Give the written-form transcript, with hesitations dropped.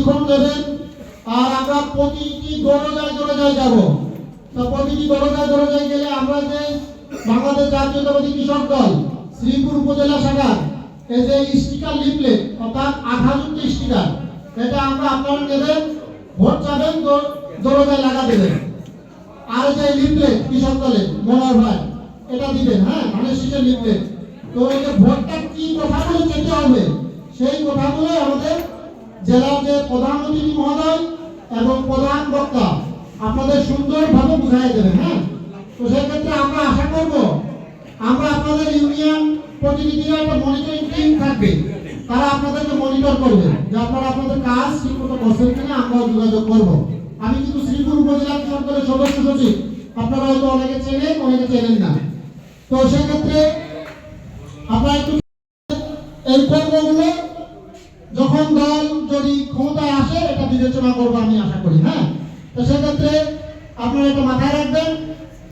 প্রশিক্ষণ দেবেন। আর আমরা প্রতিটি দরজায় যাব। তো প্রতিটি দরজায় গেলে আমরা যে বাংলাদেশ জাতীয়তাবাদী কৃষক দল শ্রীপুর উপজেলা শাখা এই যে স্টিকার লিফলেট অর্থাৎ আঠাযুক্ত স্টিকার, এটা আমরা আপনারা নেবেন, ভোট চাবেন, দরজায় লাগা দেবেন। আর যে লিফলেট কৃষক দলের মনোহর ভাই এটা দিবেন, হ্যাঁ, ধানের শীষের লিফলেট। তো এই যে ভোটটা কি কথাগুলো যেতে হবে সেই কথাগুলো আমাদের জেলার যে প্রধান অতিথি মহোদয় এবং প্রধান বক্তা আপনাদের সুন্দরভাবে বুঝাই দেবেন, হ্যাঁ। তো সেক্ষেত্রে আমরা আশা করব আমরা আপনাদের ইউনিয়ন প্রতিনিধিরা একটা মনিটরিং টিম থাকবে, তারা আপনাদেরকে মনিটর করবে যে আপনারা আপনাদের কাজ ঠিকমতো করছেন কিনা, আমরাও যোগাযোগ করব। আমি কিন্তু শ্রীপুর উপজেলা কৃষক দলের সদস্য সচিব, আপনারা হয়তো অনেকে চেনেন অনেকে চেনেন না। তো সেক্ষেত্রে আপনারা একটু এই কর্মগুলো যখন দল যদি ক্ষমতায় আসে এটা বিবেচনা করবো আমি আশা করি, হ্যাঁ। তো সেক্ষেত্রে আপনারা এটা মাথায় রাখবেন